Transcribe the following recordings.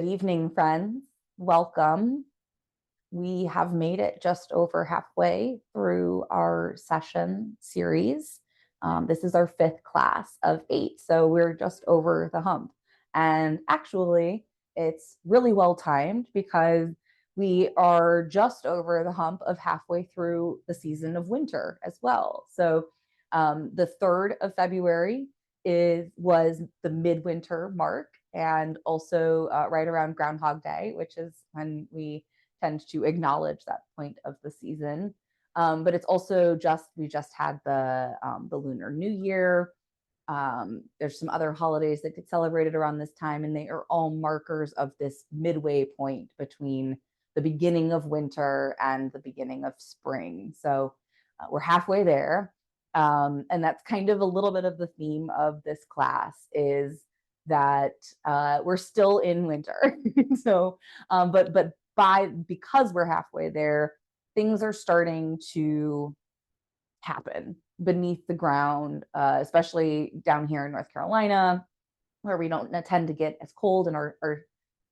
evening, friends. Welcome. We have made it just over halfway through our session series. This is our fifth class of 8, so we're just over the hump. And actually, it's really well timed because we are just over the hump of halfway through the season of winter as well. So the 3rd of February was the midwinter mark, and also right around Groundhog Day, which is when we tend to acknowledge that point of the season. But it's also we just had the Lunar New Year. There's some other holidays that get celebrated around this time, and they are all markers of this midway point between the beginning of winter and the beginning of spring. So we're halfway there. And that's kind of a little bit of the theme of this class, is that we're still in winter. So, but because we're halfway there, things are starting to happen beneath the ground, especially down here in North Carolina, where we don't tend to get as cold, and our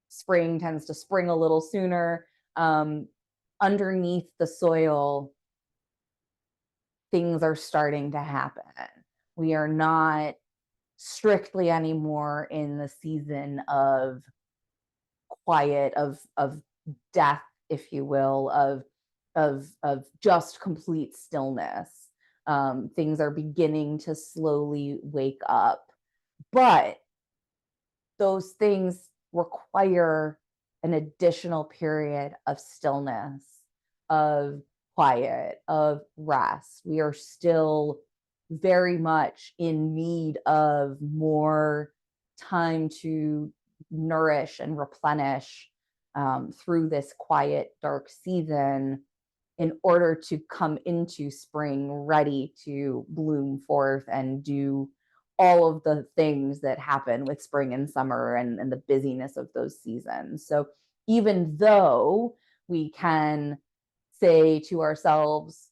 spring tends to spring a little sooner. Underneath the soil, things are starting to happen. We are not strictly anymore in the season of quiet, of death, if you will, of just complete stillness. Things are beginning to slowly wake up, but those things require an additional period of stillness, of quiet, of rest. We are still very much in need of more time to nourish and replenish through this quiet, dark season, in order to come into spring ready to bloom forth and do all of the things that happen with spring and summer, and the busyness of those seasons. So even though we can say to ourselves,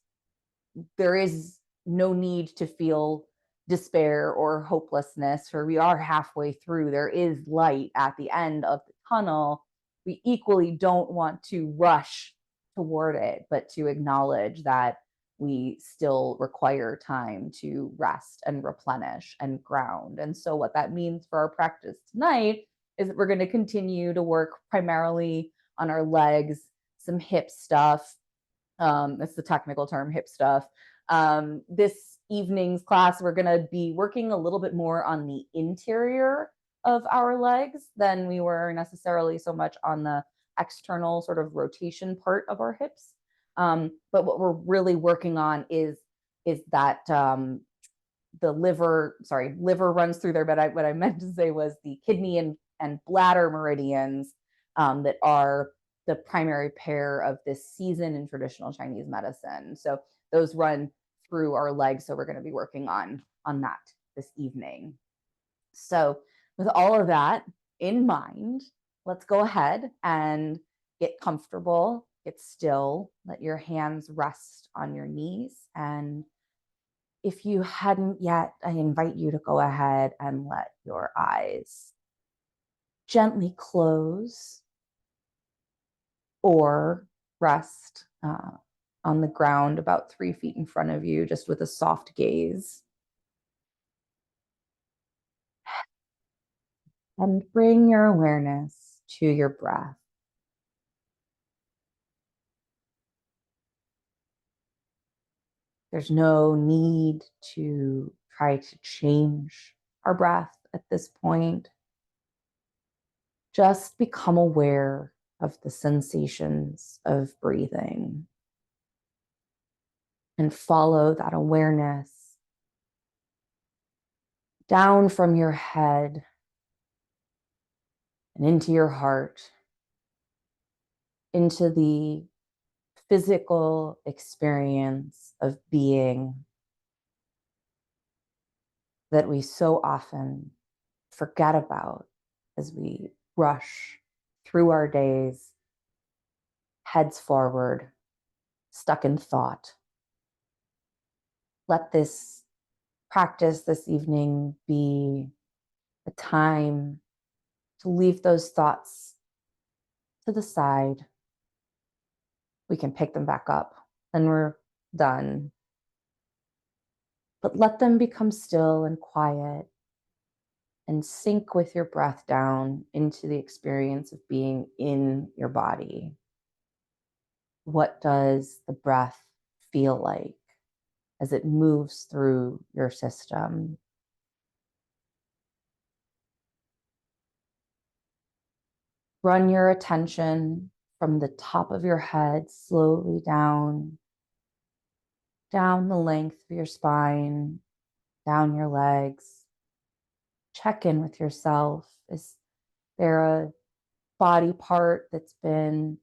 there is no need to feel despair or hopelessness, for we are halfway through, there is light at the end of the tunnel, we equally don't want to rush toward it, but to acknowledge that we still require time to rest and replenish and ground. And so what that means for our practice tonight is that we're going to continue to work primarily on our legs, some hip stuff. That's the technical term, hip stuff. This evening's class, we're going to be working a little bit more on the interior of our legs than we were necessarily so much on the external sort of rotation part of our hips. But what we're really working on is that the liver runs through there, but what I meant to say was the kidney and bladder meridians that are the primary pair of this season in traditional Chinese medicine. So those run through our legs. So we're going to be working on that this evening. So with all of that in mind, let's go ahead and get comfortable, get still, let your hands rest on your knees. And if you hadn't yet, I invite you to go ahead and let your eyes gently close or rest on the ground about 3 feet in front of you, just with a soft gaze. And bring your awareness to your breath. There's no need to try to change our breath at this point. Just become aware of the sensations of breathing and follow that awareness down from your head and into your heart, into the physical experience of being that we so often forget about as we rush through our days, heads forward, stuck in thought. Let this practice this evening be a time to leave those thoughts to the side. We can pick them back up and we're done. But let them become still and quiet and sink with your breath down into the experience of being in your body. What does the breath feel like as it moves through your system? Run your attention from the top of your head slowly down the length of your spine, down your legs. Check in with yourself. Is there a body part that's been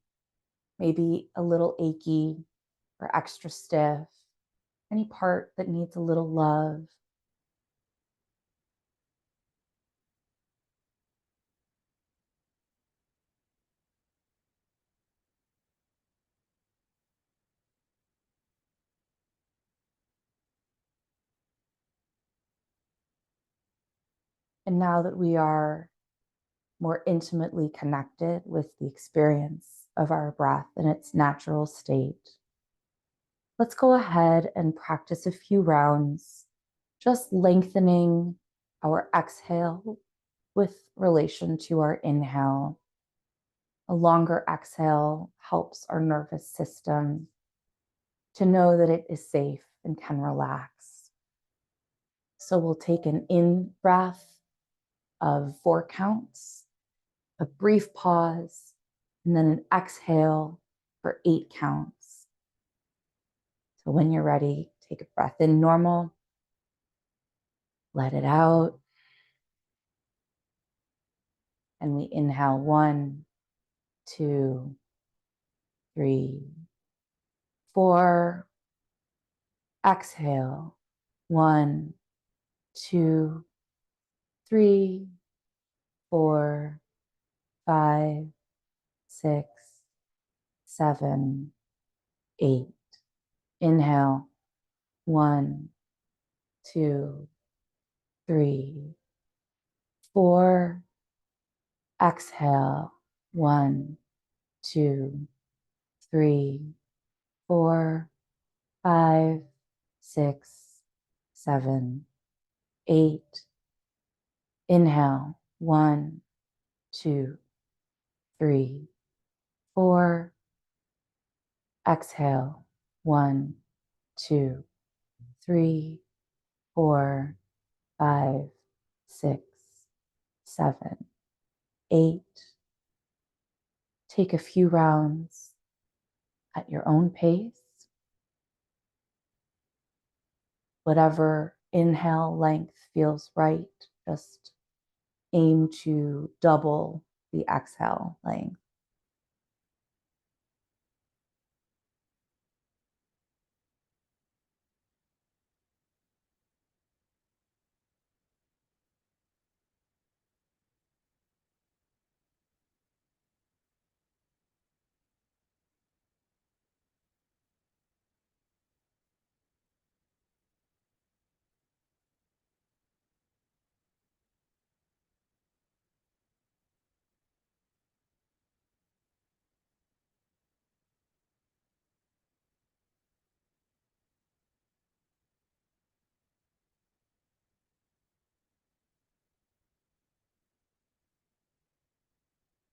maybe a little achy or extra stiff? Any part that needs a little love? And now that we are more intimately connected with the experience of our breath in its natural state, let's go ahead and practice a few rounds, just lengthening our exhale with relation to our inhale. A longer exhale helps our nervous system to know that it is safe and can relax. So we'll take an in breath of 4 counts, a brief pause, and then an exhale for 8 counts. So when you're ready, take a breath in normal, let it out, and we inhale 1, 2, 3, 4. Exhale 1, 2, 3, 4, 5, 6, 7, 8. Inhale 1, 2, 3, 4. Exhale 1, 2, 3, 4, 5, 6, 7, 8. Inhale 1, 2, 3, 4. Exhale 1, 2, 3, 4, 5, 6, 7, 8. Take a few rounds at your own pace. Whatever inhale length feels right, just aim to double the exhale length.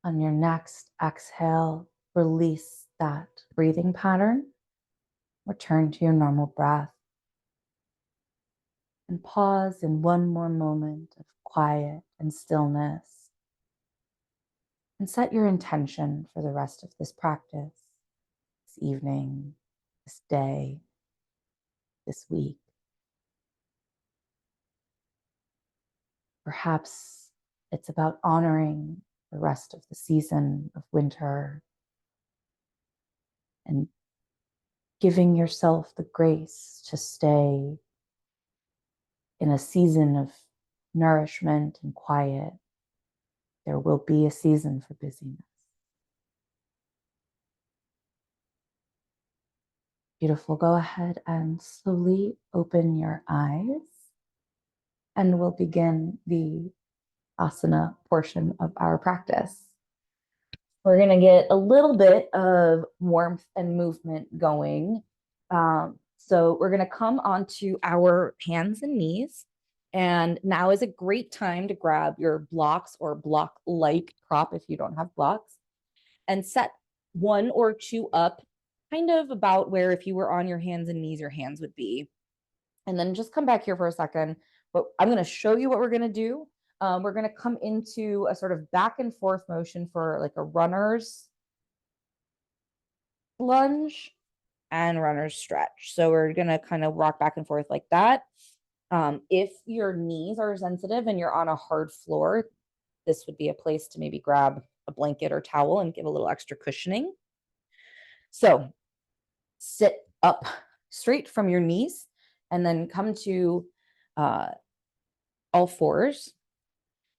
On your next exhale, release that breathing pattern. Return to your normal breath and pause in one more moment of quiet and stillness. And set your intention for the rest of this practice, this evening, this day, this week. Perhaps it's about honoring the rest of the season of winter and giving yourself the grace to stay in a season of nourishment and quiet. There will be a season for busyness. Beautiful. Go ahead and slowly open your eyes, and we'll begin the asana portion of our practice. We're going to get a little bit of warmth and movement going. So we're going to come onto our hands and knees. And now is a great time to grab your blocks or block-like prop if you don't have blocks, and set one or two up kind of about where if you were on your hands and knees, your hands would be. And then just come back here for a second. But I'm going to show you what we're going to do. We're going to come into a sort of back and forth motion for like a runner's lunge and runner's stretch. So we're going to kind of rock back and forth like that. If your knees are sensitive and you're on a hard floor, this would be a place to maybe grab a blanket or towel and give a little extra cushioning. So sit up straight from your knees and then come to all fours.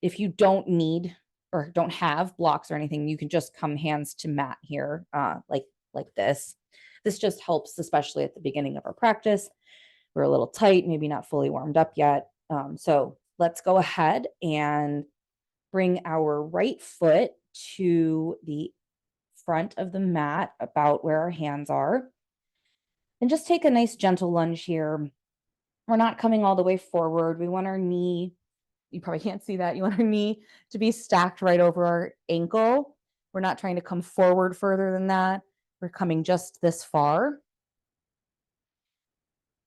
If you don't need or don't have blocks or anything, you can just come hands to mat here, like this. This just helps, especially at the beginning of our practice. We're a little tight, maybe not fully warmed up yet. So let's go ahead and bring our right foot to the front of the mat, about where our hands are. And just take a nice gentle lunge here. We're not coming all the way forward. We want our knee, you probably can't see that, you want our knee to be stacked right over our ankle. We're not trying to come forward further than that. We're coming just this far.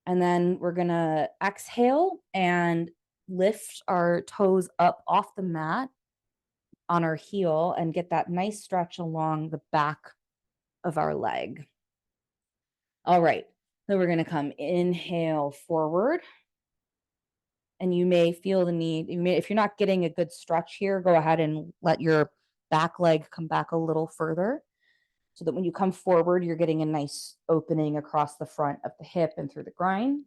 And then we're gonna exhale and lift our toes up off the mat on our heel and get that nice stretch along the back of our leg. All right, so we're gonna come inhale forward. And you may feel the need, if you're not getting a good stretch here, go ahead and let your back leg come back a little further, so that when you come forward, you're getting a nice opening across the front of the hip and through the groin.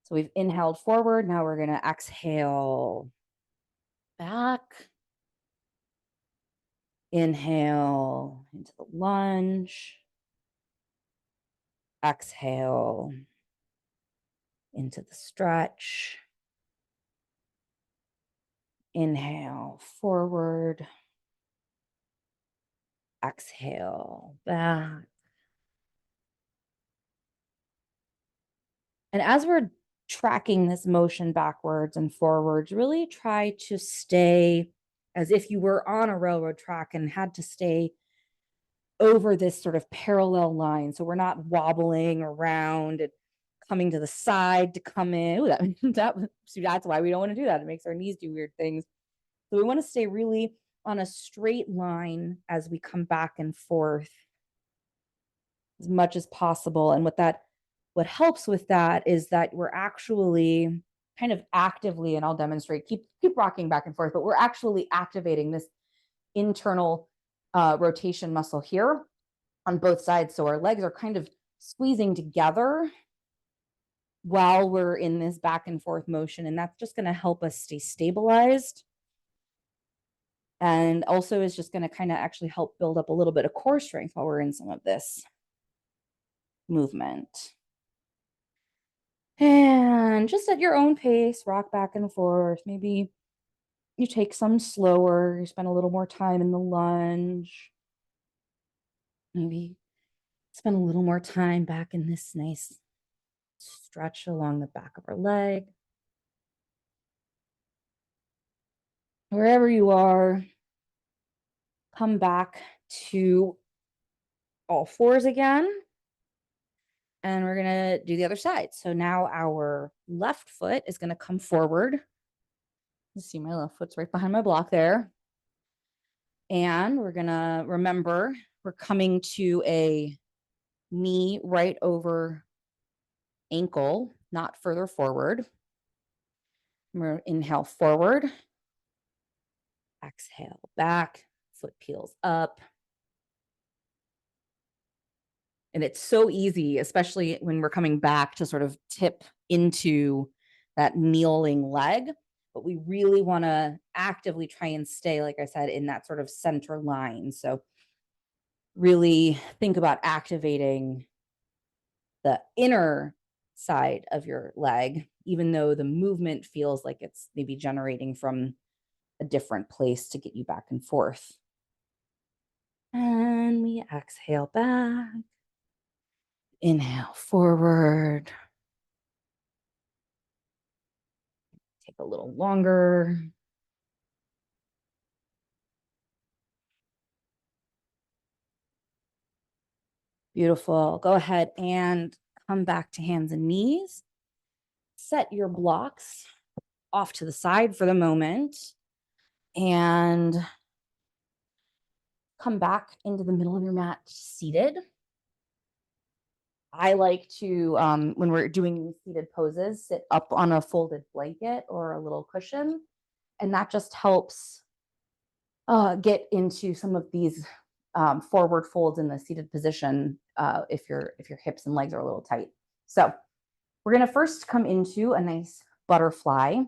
So we've inhaled forward. Now we're going to exhale back. Inhale into the lunge. Exhale into the stretch. Inhale forward. Exhale back. And as we're tracking this motion backwards and forwards, really try to stay as if you were on a railroad track and had to stay over this sort of parallel line. So we're not wobbling around and coming to the side to come in. Ooh, that's why we don't want to do that. It makes our knees do weird things. So we want to stay really on a straight line as we come back and forth as much as possible. And what helps with that is that we're actually kind of actively, and I'll demonstrate, keep rocking back and forth, but we're actually activating this internal rotation muscle here on both sides. So our legs are kind of squeezing together while we're in this back and forth motion. And that's just going to help us stay stabilized. And also is just going to kind of actually help build up a little bit of core strength while we're in some of this movement. And just at your own pace, rock back and forth. Maybe you take some slower, you spend a little more time in the lunge. Maybe spend a little more time back in this nice stretch along the back of our leg. Wherever you are, come back to all fours again. And we're going to do the other side. So now our left foot is going to come forward. You see my left foot's right behind my block there. And we're going to remember we're coming to a knee right over ankle, not further forward. We're inhale forward. Exhale back, foot peels up. And it's so easy, especially when we're coming back, to sort of tip into that kneeling leg. But we really want to actively try and stay, like I said, in that sort of center line. So really think about activating the inner side of your leg, even though the movement feels like it's maybe generating from a different place to get you back and forth. And we exhale back. Inhale forward. Take a little longer. Beautiful. Go ahead and come back to hands and knees. Set your blocks off to the side for the moment and come back into the middle of your mat seated. I like to, when we're doing these seated poses, sit up on a folded blanket or a little cushion. And that just helps get into some of these forward folds in the seated position if your hips and legs are a little tight. So we're going to first come into a nice butterfly.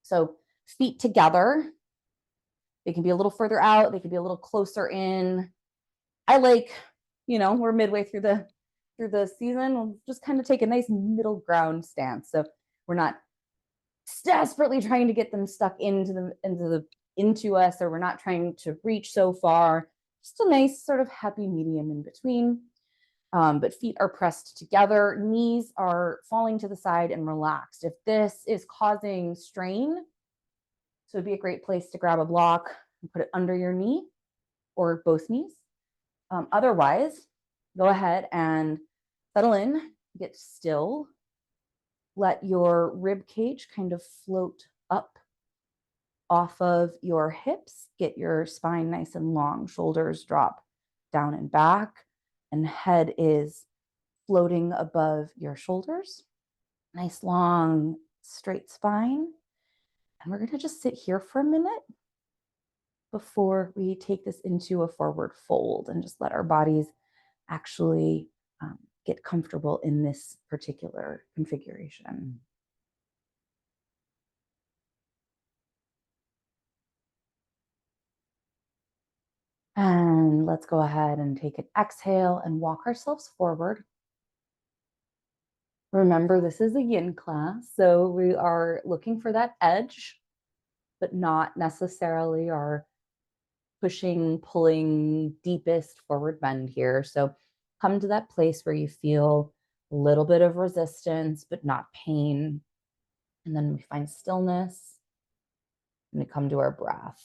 So feet together. They can be a little further out. They can be a little closer in. I like, we're midway through the season. We'll just kind of take a nice middle ground stance. So we're not desperately trying to get them stuck into us, or we're not trying to reach so far. Just a nice sort of happy medium in between. But feet are pressed together, knees are falling to the side and relaxed. If this is causing strain, so it'd be a great place to grab a block and put it under your knee or both knees. Otherwise, go ahead and settle in, get still, let your rib cage kind of float up off of your hips, get your spine nice and long, shoulders drop down and back, and head is floating above your shoulders. Nice long straight spine. And we're going to just sit here for a minute before we take this into a forward fold and just let our bodies actually get comfortable in this particular configuration. And let's go ahead and take an exhale and walk ourselves forward. Remember, this is a yin class, so we are looking for that edge, but not necessarily our pushing, pulling, deepest forward bend here. So come to that place where you feel a little bit of resistance, but not pain. And then we find stillness and we come to our breath.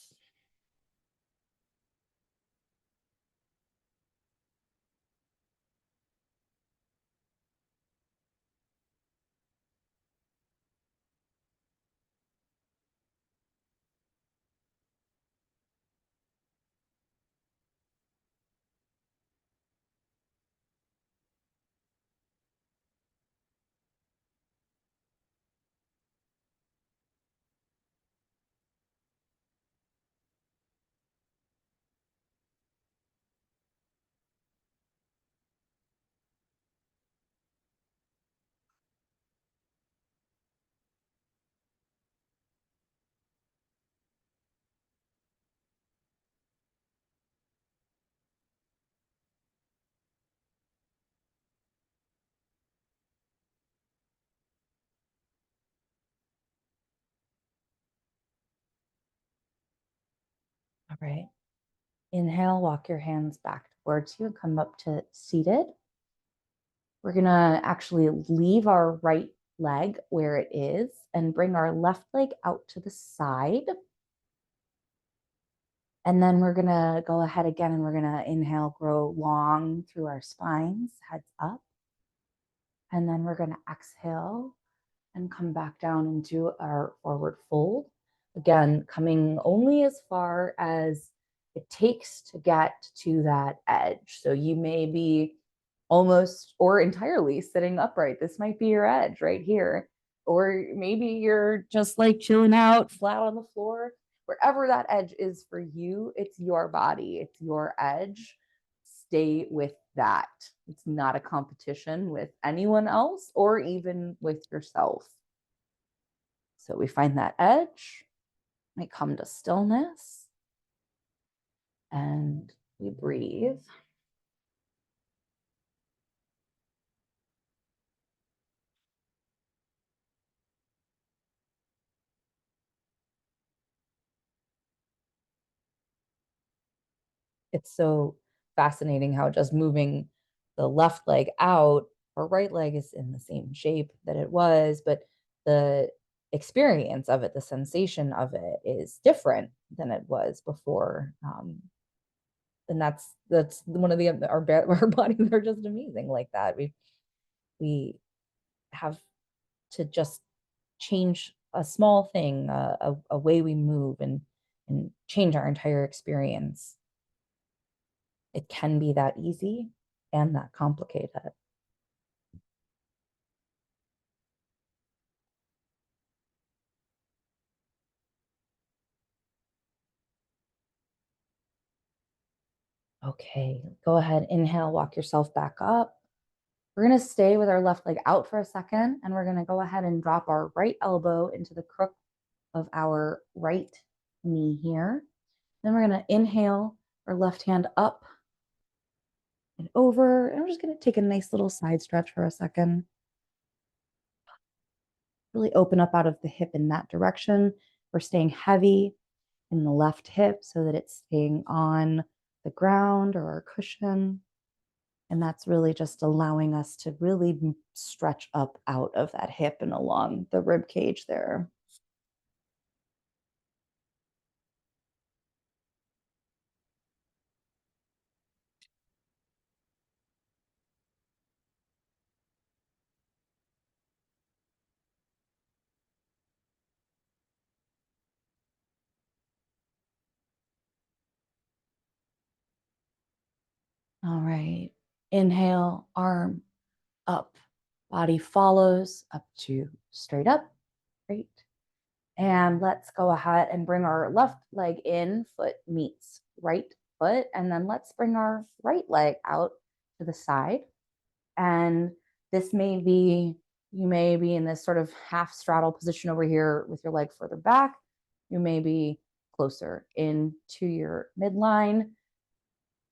All right. Inhale, walk your hands back towards you and come up to seated. We're going to actually leave our right leg where it is and bring our left leg out to the side. And then we're going to go ahead again and we're going to inhale, grow long through our spines, heads up. And then we're going to exhale and come back down into our forward fold. Again, coming only as far as it takes to get to that edge. So you may be almost or entirely sitting upright. This might be your edge right here. Or maybe you're just like chilling out flat on the floor. Wherever that edge is for you, it's your body, it's your edge. Stay with that. It's not a competition with anyone else or even with yourself. So we find that edge, we come to stillness, and we breathe. It's so fascinating how just moving the left leg out, our right leg is in the same shape that it was, but the experience of it, the sensation of it is different than it was before. And that's one of the our bodies are just amazing like that. We have to just change a small thing, a way we move, and change our entire experience. It can be that easy and that complicated. Okay, go ahead, inhale, walk yourself back up. We're going to stay with our left leg out for a second, and we're going to go ahead and drop our right elbow into the crook of our right knee here. Then we're going to inhale our left hand up and over, and we're just going to take a nice little side stretch for a second. Really open up out of the hip in that direction. We're staying heavy in the left hip so that it's staying on the ground or our cushion. And that's really just allowing us to really stretch up out of that hip and along the rib cage there. All right. Inhale, arm up, body follows up to straight up. Great. And let's go ahead and bring our left leg in, foot meets right foot. And then let's bring our right leg out to the side. And this may be, you may be in this sort of half straddle position over here with your leg further back. You may be closer into your midline,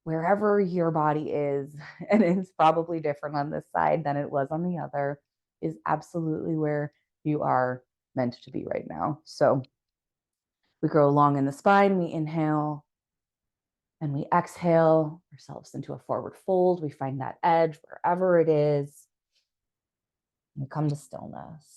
wherever your body is, and it's probably different on this side than it was on the other, is absolutely where you are meant to be right now. So we grow long in the spine, we inhale, and we exhale ourselves into a forward fold. We find that edge wherever it is. We come to stillness.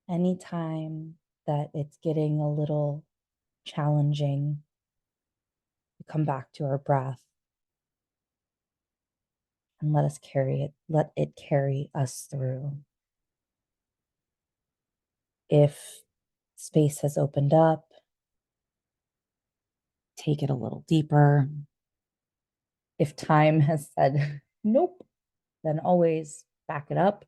Anytime that it's getting a little challenging, we come back to our breath and let it carry us through. If space has opened up, take it a little deeper. If time has said nope, then always back it up.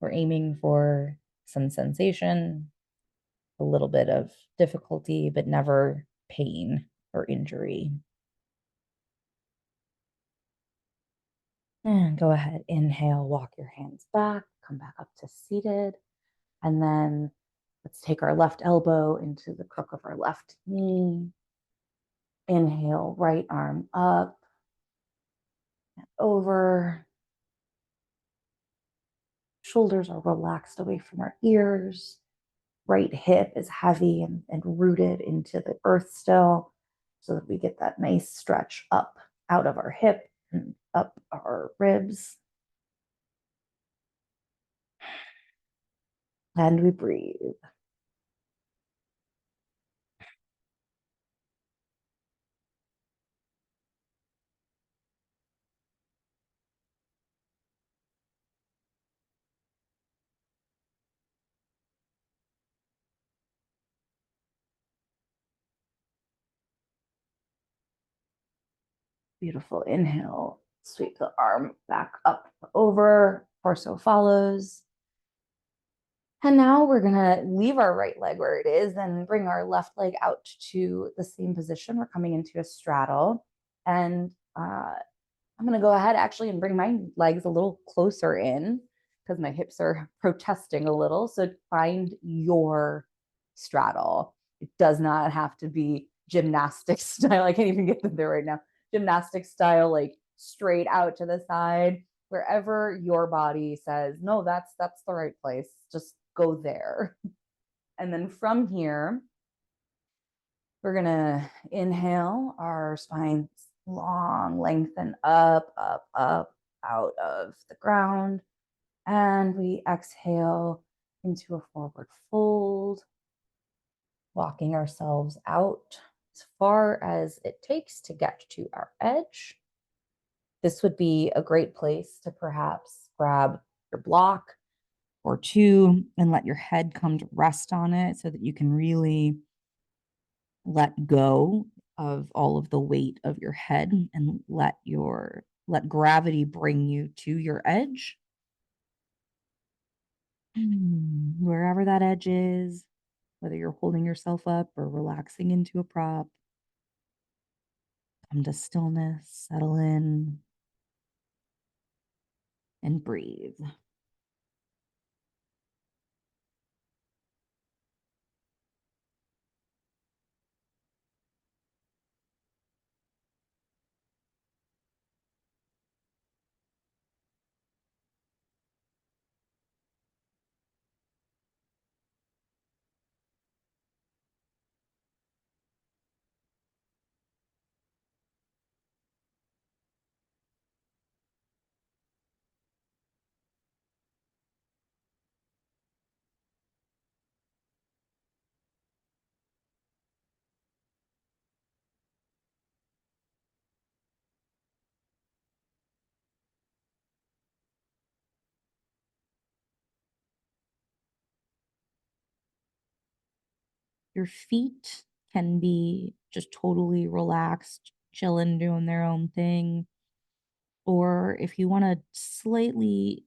We're aiming for some sensation, a little bit of difficulty, but never pain or injury. And go ahead, inhale, walk your hands back, come back up to seated. And then let's take our left elbow into the crook of our left knee. Inhale, right arm up and over. Shoulders are relaxed away from our ears. Right hip is heavy and rooted into the earth still, so that we get that nice stretch up out of our hip and up our ribs. And we breathe. Beautiful. Inhale, sweep the arm back up over, torso follows. And now we're gonna leave our right leg where it is and bring our left leg out to the same position. We're coming into a straddle. And I'm gonna go ahead actually and bring my legs a little closer in because my hips are protesting a little. So find your straddle. It does not have to be gymnastic style. I can't even get them there right now. Gymnastic style, like straight out to the side, wherever your body says, no, that's the right place. Just go there. And then from here, we're gonna inhale, our spine long, lengthen up, out of the ground. And we exhale into a forward fold, walking ourselves out as far as it takes to get to our edge. This would be a great place to perhaps grab your block or two and let your head come to rest on it so that you can really let go of all of the weight of your head and let gravity bring you to your edge. Wherever that edge is, whether you're holding yourself up or relaxing into a prop, come to stillness, settle in, and breathe. Your feet can be just totally relaxed, chilling, doing their own thing. Or if you want to slightly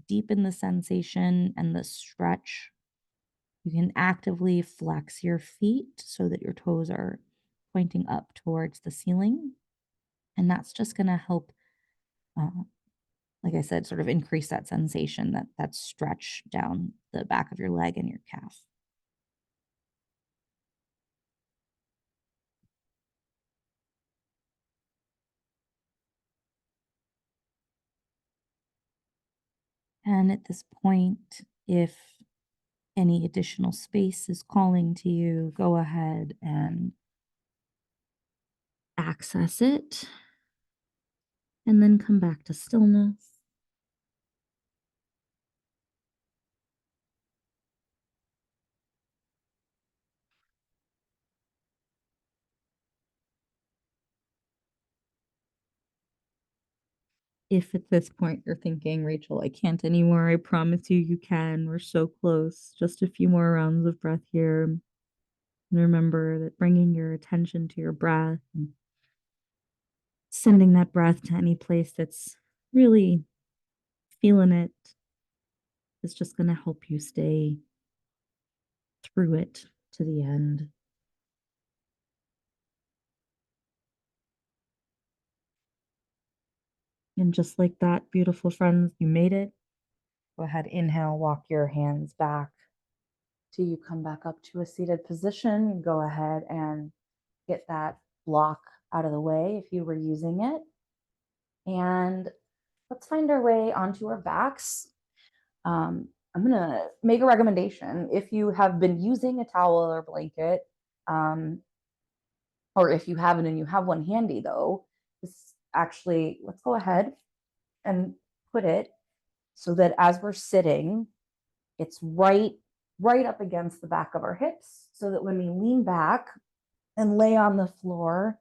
deepen the sensation and the stretch, you can actively flex your feet so that your toes are pointing up towards the ceiling. And that's just going to help, uh, like I said, sort of increase that sensation, that stretch down the back of your leg and your calf. And at this point, if any additional space is calling to you, go ahead and access it and then come back to stillness. If at this point you're thinking, Rachel, I can't anymore, I promise you, you can. We're so close. Just a few more rounds of breath here. And remember that bringing your attention to your breath and sending that breath to any place that's really feeling it is just going to help you stay through it to the end. And just like that, beautiful friends, you made it. Go ahead, inhale, walk your hands back till you come back up to a seated position. Go ahead and get that block out of the way if you were using it. And let's find our way onto our backs. I'm gonna make a recommendation. If you have been using a towel or blanket, um, or if you haven't and you have one handy though, this actually, let's go ahead and put it so that as we're sitting, it's right up against the back of our hips, so that when we lean back and lay on the floor,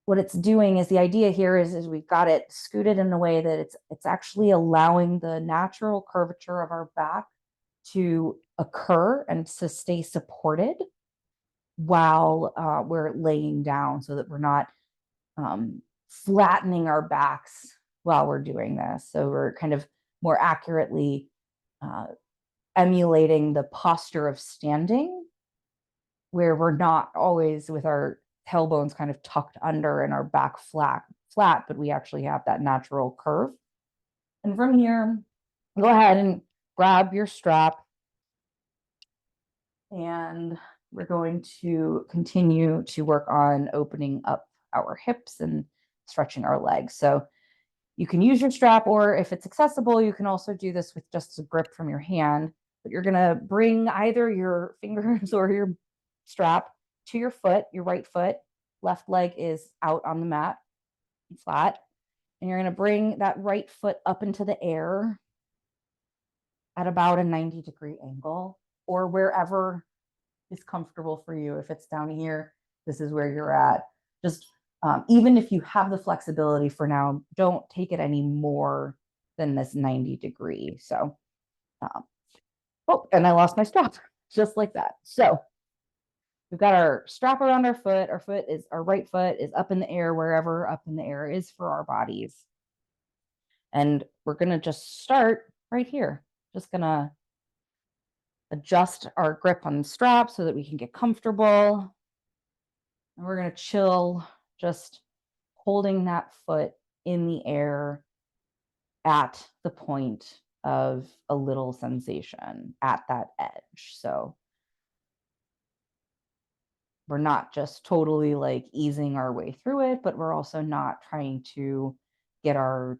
what it's doing is, the idea here is we've got it scooted in a way that it's actually allowing the natural curvature of our back to occur and to stay supported while we're laying down, so that we're not flattening our backs while we're doing this. So we're kind of more accurately uh, emulating the posture of standing, where we're not always with our tailbones kind of tucked under and our back flat, but we actually have that natural curve. And from here, go ahead and grab your strap, and we're going to continue to work on opening up our hips and stretching our legs. So you can use your strap, or if it's accessible, you can also do this with just a grip from your hand. But you're going to bring either your fingers or your strap to your foot, your right foot. Left leg is out on the mat, flat. And you're going to bring that right foot up into the air at about a 90-degree angle, or wherever is comfortable for you. If it's down here, this is where you're at. Just even if you have the flexibility for now, don't take it any more than this 90-degree. So, oh, and I lost my strap just like that. So we've got our strap around our foot. Our right foot is up in the air, wherever up in the air is for our bodies. And we're going to just start right here. Just going to adjust our grip on the strap so that we can get comfortable. And we're going to chill, just holding that foot in the air at the point of a little sensation at that edge. So we're not just totally like easing our way through it, but we're also not trying to get our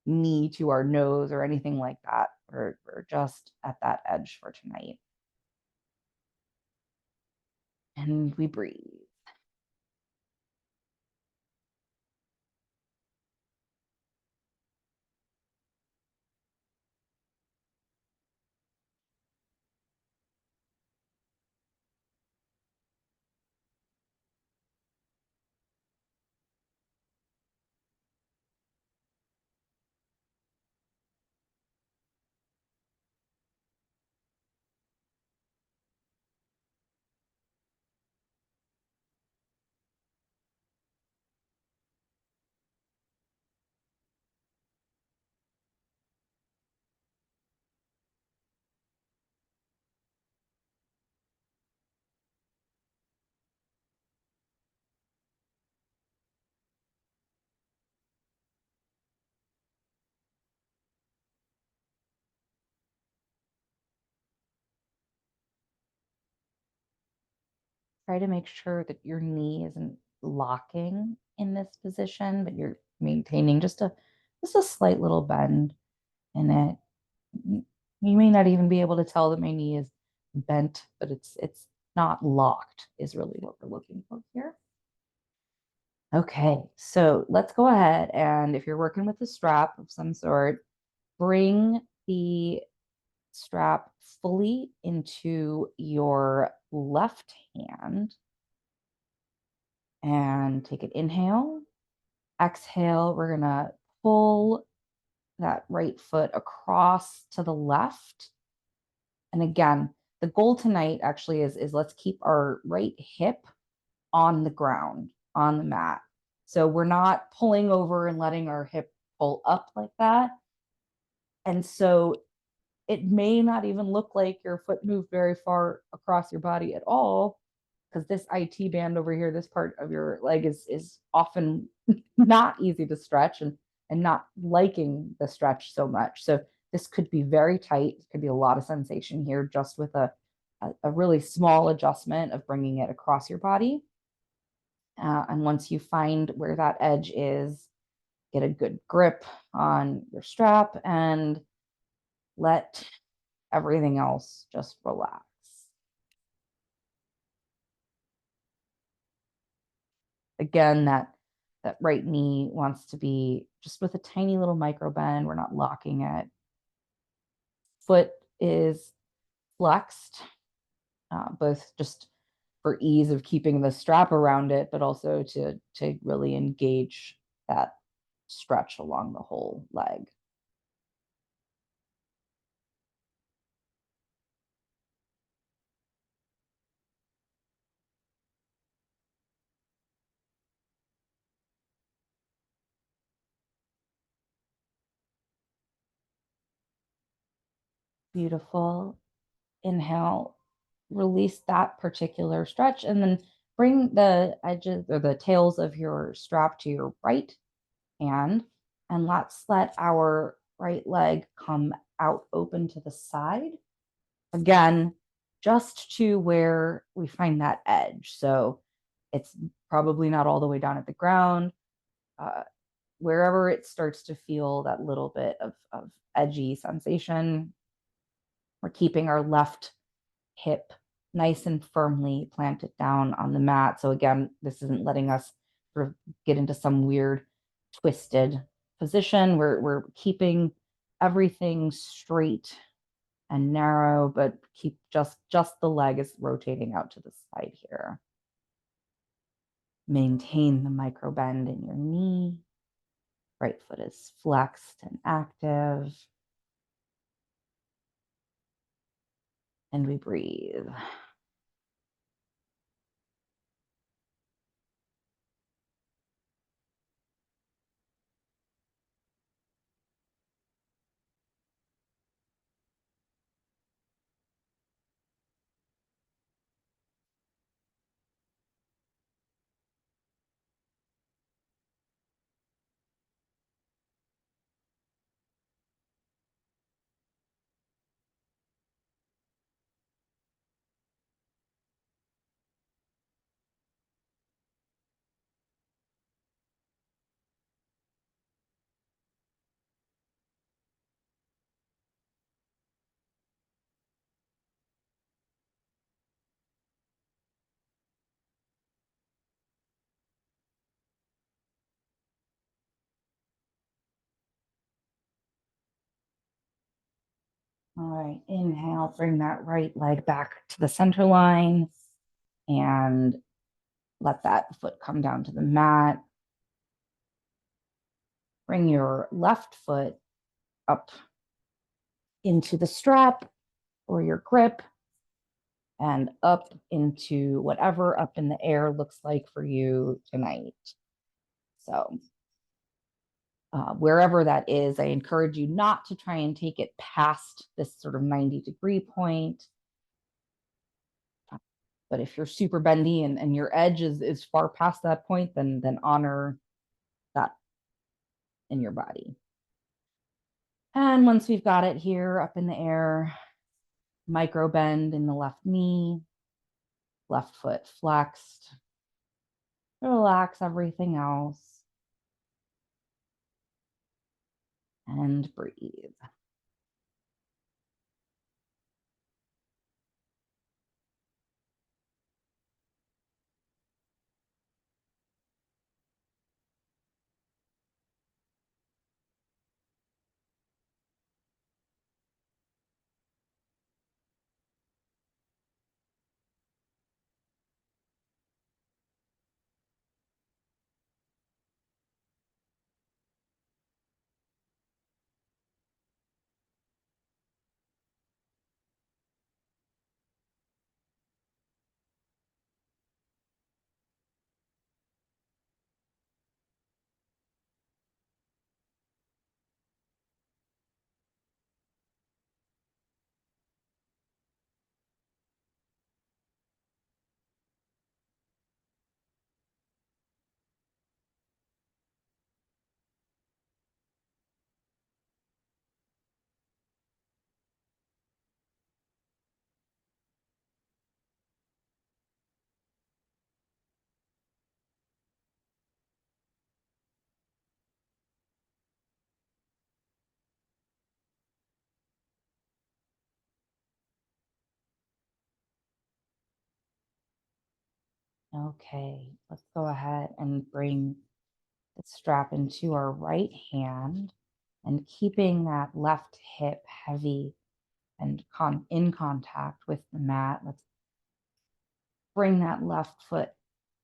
knee to our nose or anything like that. We're just at that edge for tonight. And we breathe. Try to make sure that your knee isn't locking in this position, but you're maintaining just a slight little bend in it. You may not even be able to tell that my knee is bent, but it's not locked is really what we're looking for here. Okay, so let's go ahead, and if you're working with a strap of some sort, bring the strap fully into your left hand and take an inhale. Exhale, we're gonna pull that right foot across to the left. And again, the goal tonight actually is let's keep our right hip on the ground, on the mat. So we're not pulling over and letting our hip pull up like that. And so it may not even look like your foot moved very far across your body at all, because this IT band over here, this part of your leg is often not easy to stretch, and not liking the stretch so much. So this could be very tight. It could be a lot of sensation here just with a really small adjustment of bringing it across your body. And once you find where that edge is, get a good grip on your strap and let everything else just relax. Again, that right knee wants to be just with a tiny little micro bend. We're not locking it. Foot is flexed, both just for ease of keeping the strap around it, but also to really engage that stretch along the whole leg. Beautiful. Inhale, release that particular stretch, and then bring the edges or the tails of your strap to your right hand, and let's let our right leg come out open to the side. Again, just to where we find that edge. So it's probably not all the way down at the ground. Uh, Wherever it starts to feel that little bit of edgy sensation, we're keeping our left hip nice and firmly planted down on the mat. So again, this isn't letting us sort of get into some weird twisted position. We're keeping everything straight and narrow, but keep just the leg is rotating out to the side here. Maintain the micro bend in your knee. Right foot is flexed and active. And we breathe. All right, inhale, bring that right leg back to the center line and let that foot come down to the mat. Bring your left foot up into the strap or your grip and up into whatever up in the air looks like for you tonight. So, wherever that is, I encourage you not to try and take it past this sort of 90-degree point. But if you're super bendy and your edge is far past that point, then honor that in your body. And once we've got it here up in the air, micro bend in the left knee, left foot flexed. Relax everything else and breathe. Okay, let's go ahead and bring the strap into our right hand and keeping that left hip heavy and in contact with the mat. Let's bring that left foot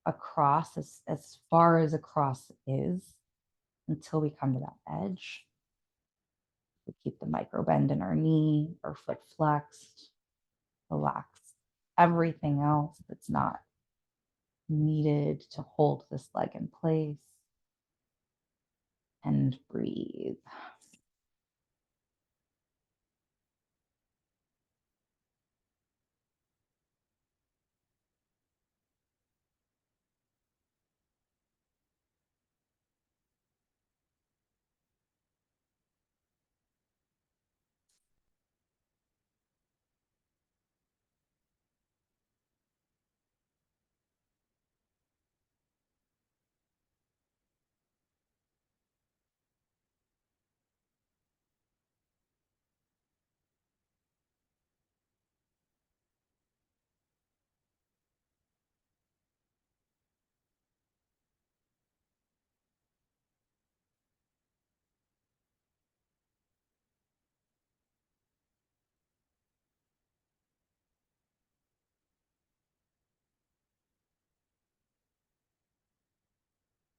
across as far as across is until we come to that edge. We keep the micro bend in our knee or foot flexed. Relax everything else that's not needed to hold this leg in place. And breathe.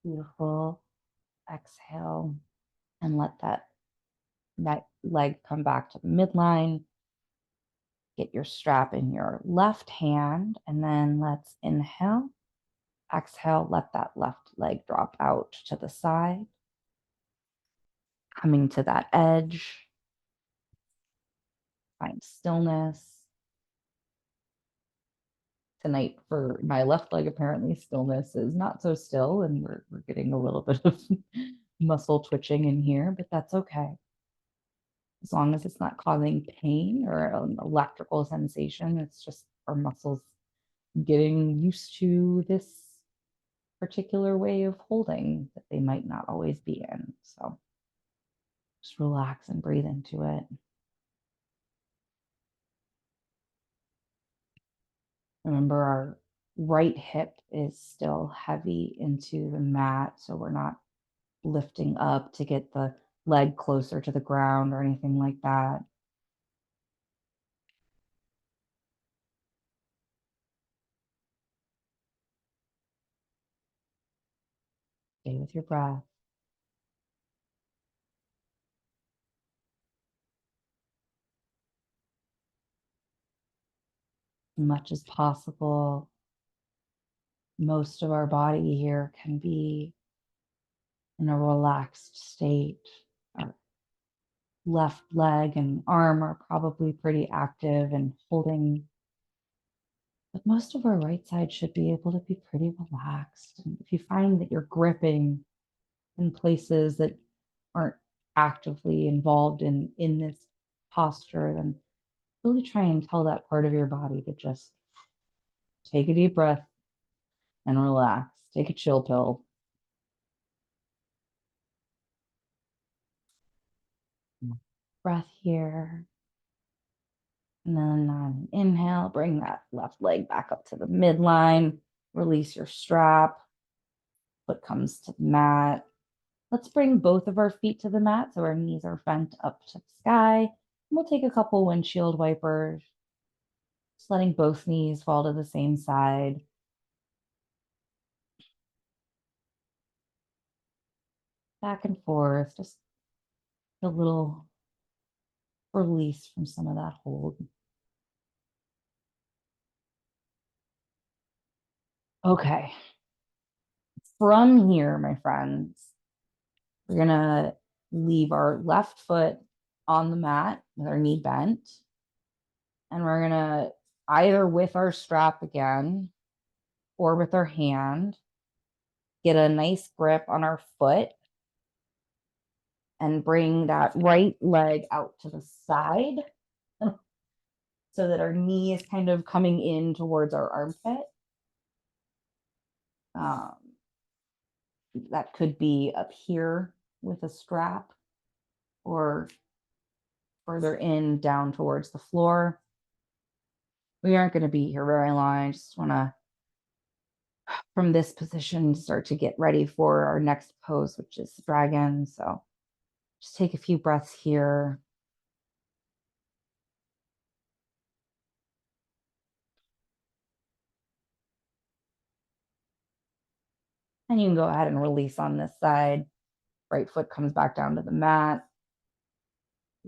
Beautiful. Exhale and let that leg come back to the midline. Get your strap in your left hand, and then let's inhale. Exhale, let that left leg drop out to the side. Coming to that edge, find stillness. Tonight for my left leg, apparently stillness is not so still, and we're getting a little bit of muscle twitching in here, but that's okay. As long as it's not causing pain or an electrical sensation, it's just our muscles getting used to this particular way of holding that they might not always be in. So just relax and breathe into it. Remember, our right hip is still heavy into the mat, so we're not lifting up to get the leg closer to the ground or anything like that. Stay with your breath. As much as possible, most of our body here can be in a relaxed state. Our left leg and arm are probably pretty active and holding, but most of our right side should be able to be pretty relaxed. And if you find that you're gripping in places that aren't actively involved in this posture, then really try and tell that part of your body to just take a deep breath and relax. Take a chill pill. Breath here. And then on inhale, bring that left leg back up to the midline. Release your strap. Foot comes to the mat. Let's bring both of our feet to the mat so our knees are bent up to the sky. And we'll take a couple windshield wipers, just letting both knees fall to the same side. Back and forth, just a little release from some of that hold. Okay. From here, my friends, we're going to leave our left foot on the mat with our knee bent. And we're going to either with our strap again or with our hand, get a nice grip on our foot and bring that right leg out to the side so that our knee is kind of coming in towards our armpit. That could be up here with a strap or further in down towards the floor. We aren't going to be here very long. I just want to from this position, start to get ready for our next pose, which is dragon. So just take a few breaths here. And you can go ahead and release on this side. Right foot comes back down to the mat.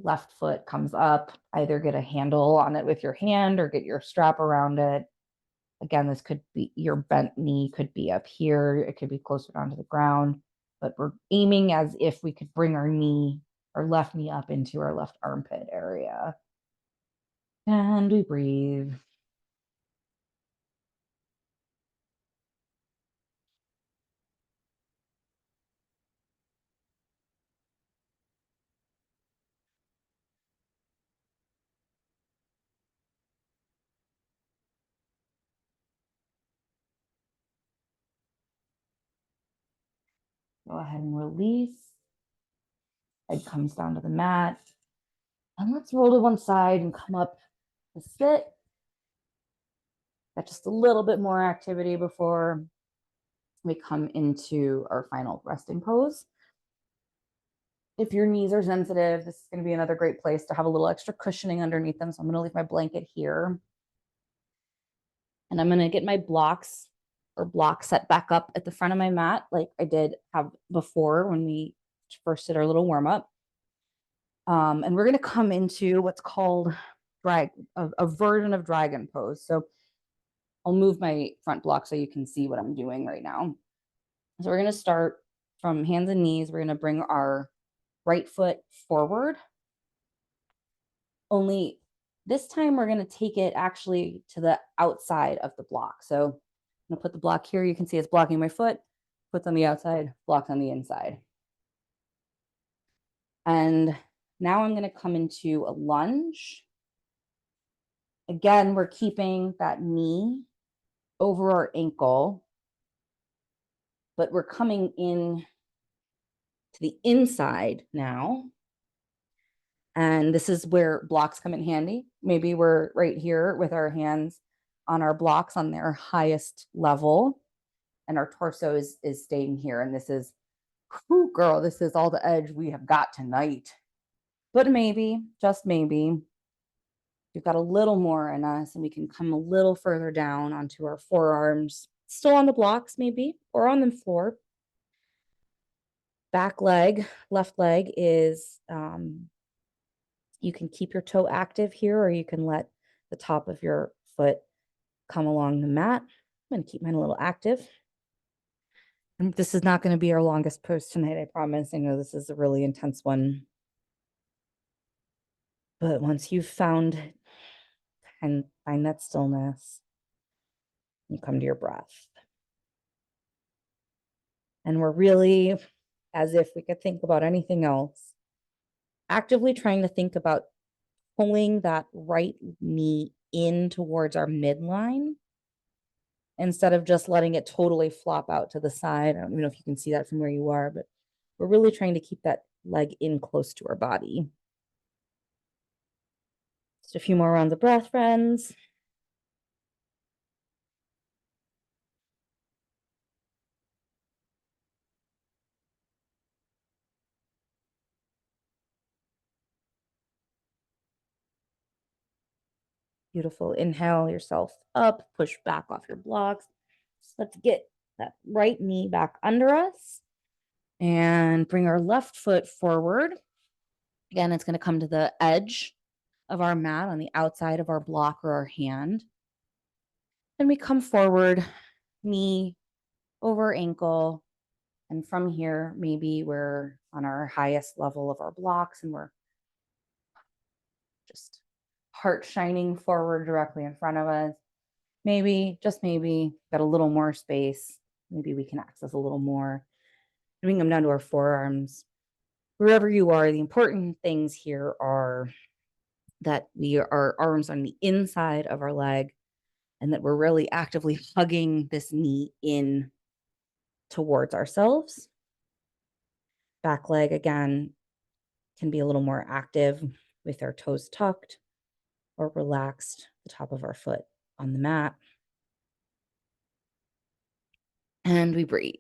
Left foot comes up. Either get a handle on it with your hand or get your strap around it. Again, this could be your bent knee could be up here. It could be closer down to the ground, but we're aiming as if we could bring our left knee up into our left armpit area. And we breathe. Go ahead and release. Head comes down to the mat. And let's roll to one side and come up to sit. Got just a little bit more activity before we come into our final resting pose. If your knees are sensitive, this is going to be another great place to have a little extra cushioning underneath them. So I'm going to leave my blanket here. And I'm going to get my blocks set back up at the front of my mat, like I did have before when we first did our little warm up. And we're going to come into what's called a version of dragon pose. So I'll move my front block so you can see what I'm doing right now. So we're going to start from hands and knees. We're going to bring our right foot forward. Only this time we're going to take it actually to the outside of the block. So I'm going to put the block here. You can see it's blocking my foot. Foot's on the outside, block's on the inside. And now I'm going to come into a lunge. Again, we're keeping that knee over our ankle, but we're coming in to the inside now. And this is where blocks come in handy. Maybe we're right here with our hands on our blocks on their highest level, and our torso is staying here. And this is, whew, girl, this is all the edge we have got tonight. But maybe, just maybe, we've got a little more in us and we can come a little further down onto our forearms, still on the blocks maybe, or on the floor. Back leg, left leg is, you can keep your toe active here, or you can let the top of your foot come along the mat. I'm going to keep mine a little active. And this is not going to be our longest pose tonight, I promise. I know this is a really intense one. But once you've found and find that stillness, you come to your breath. And we're really, as if we could think about anything else, actively trying to think about pulling that right knee in towards our midline instead of just letting it totally flop out to the side. I don't even know if you can see that from where you are, but we're really trying to keep that leg in close to our body. Just a few more rounds of breath, friends. Beautiful. Inhale yourself up, push back off your blocks. So let's get that right knee back under us and bring our left foot forward. Again, it's going to come to the edge of our mat on the outside of our block or our hand. Then we come forward, knee over ankle. And from here, maybe we're on our highest level of our blocks and we're just heart shining forward directly in front of us. Maybe, just maybe, got a little more space. Maybe we can access a little more. Bring them down to our forearms. Wherever you are, the important things here are that our arms on the inside of our leg and that we're really actively hugging this knee in towards ourselves. Back leg, again, can be a little more active with our toes tucked or relaxed, the top of our foot on the mat. And we breathe.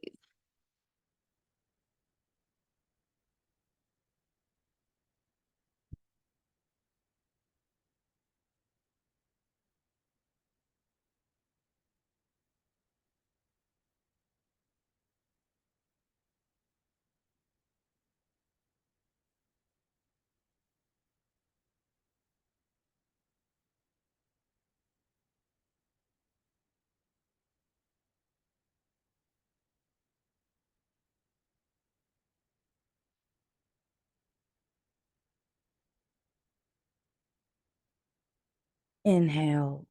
Inhale,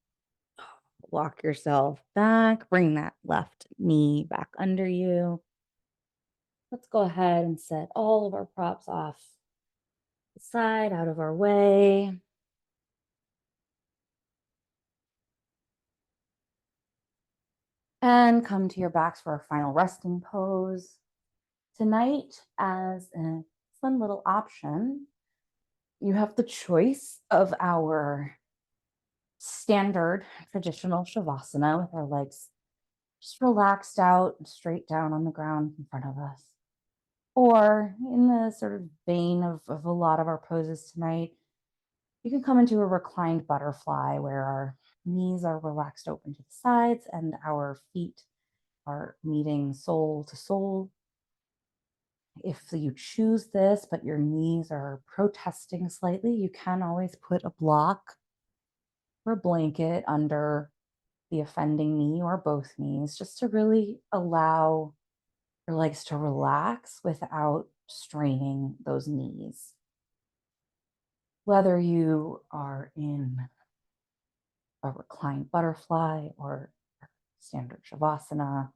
walk yourself back, bring that left knee back under you. Let's go ahead and set all of our props off the side, out of our way. And come to your backs for our final resting pose. Tonight, as a fun little option, you have the choice of our standard traditional Shavasana with our legs just relaxed out and straight down on the ground in front of us. Or in the sort of vein of a lot of our poses tonight, you can come into a reclined butterfly where our knees are relaxed open to the sides and our feet are meeting sole to sole. If you choose this, but your knees are protesting slightly, you can always put a block or a blanket under the offending knee or both knees, just to really allow your legs to relax without straining those knees. Whether you are in a reclined butterfly or standard Shavasana,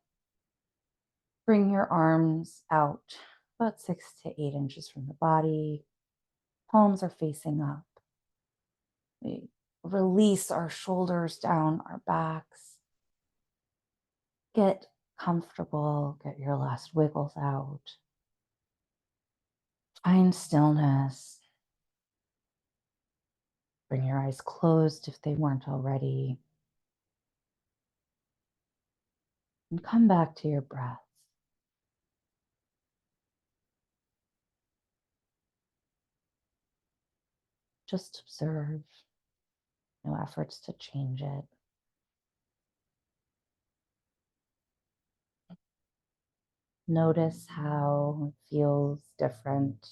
bring your arms out about 6 to 8 inches from the body. Palms are facing up. We release our shoulders down our backs. Get comfortable, get your last wiggles out. Find stillness. Bring your eyes closed if they weren't already. And come back to your breath. Just observe. No efforts to change it. Notice how it feels different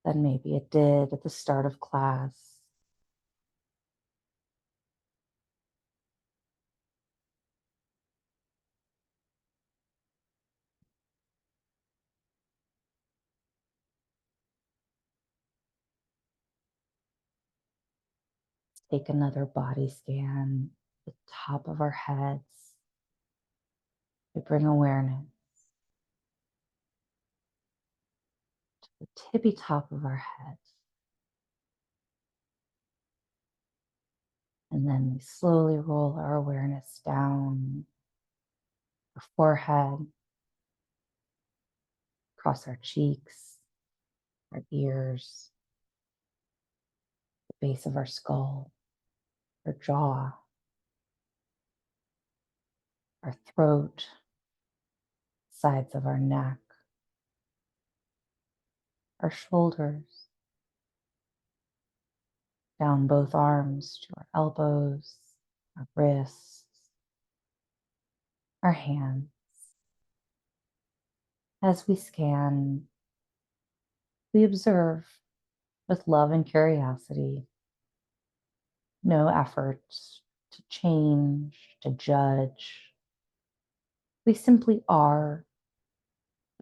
than maybe it did at the start of class. Take another body scan, the top of our heads. We bring awareness to the tippy top of our head. And then we slowly roll our awareness down our forehead, across our cheeks, our ears, the base of our skull, our jaw, our throat, sides of our neck, our shoulders, down both arms to our elbows, our wrists, our hands. As we scan, we observe with love and curiosity, no efforts to change, to judge. We simply are.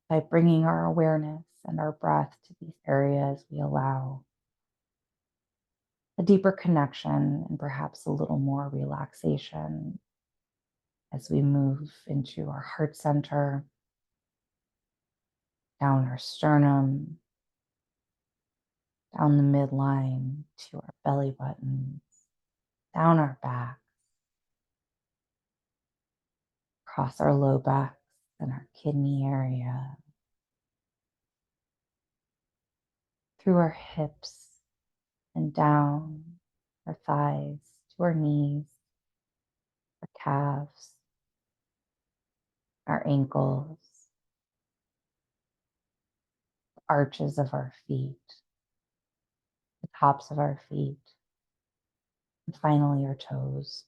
By bringing our awareness and our breath to these areas, we allow a deeper connection and perhaps a little more relaxation as we move into our heart center, down our sternum, down the midline to our belly buttons, down our backs, across our low backs and our kidney area, through our hips and down our thighs to our knees, our calves, our ankles, arches of our feet, the tops of our feet, and finally our toes.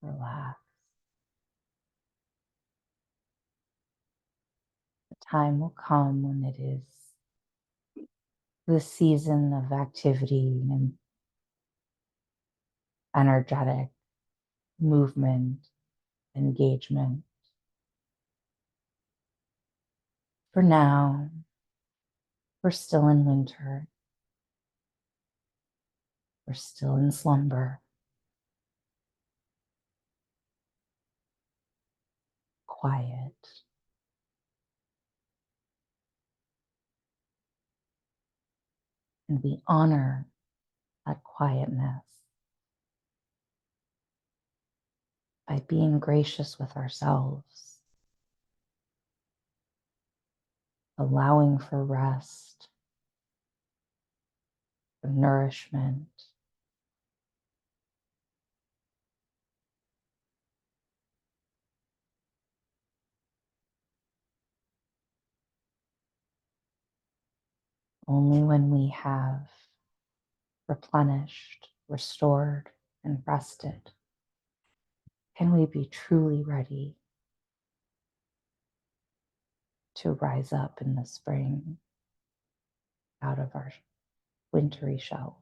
Relax. The time will come when it is the season of activity and energetic movement, engagement. For now, we're still in winter. We're still in slumber, quiet. And we honor that quietness by being gracious with ourselves, allowing for rest, for nourishment. Only when we have replenished, restored, and rested can we be truly ready to rise up in the spring out of our wintry shells.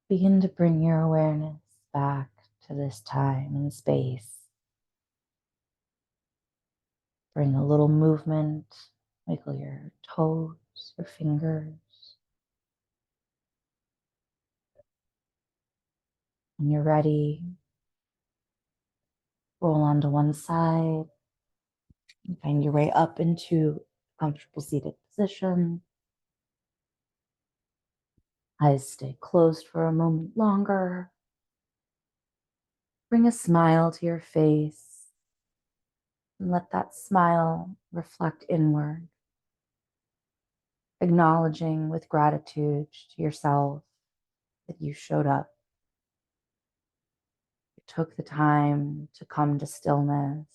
Begin to bring your awareness back to this time and space. Bring a little movement, wiggle your toes, your fingers. When you're ready, roll onto one side and find your way up into a comfortable seated position. Eyes stay closed for a moment longer. Bring a smile to your face and let that smile reflect inward, acknowledging with gratitude to yourself that you showed up. You took the time to come to stillness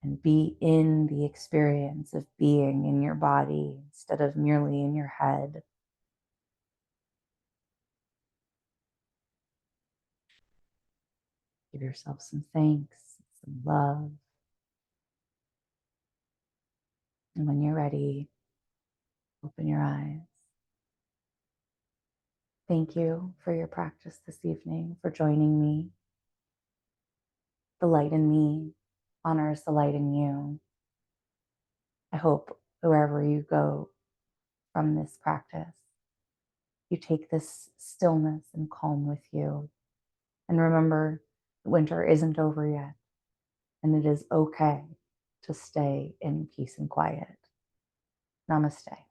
and be in the experience of being in your body instead of merely in your head. Give yourself some thanks, some love. And when you're ready, open your eyes. Thank you for your practice this evening, for joining me. The light in me honors the light in you. I hope wherever you go from this practice, you take this stillness and calm with you. And remember, winter isn't over yet, and it is okay to stay in peace and quiet. Namaste.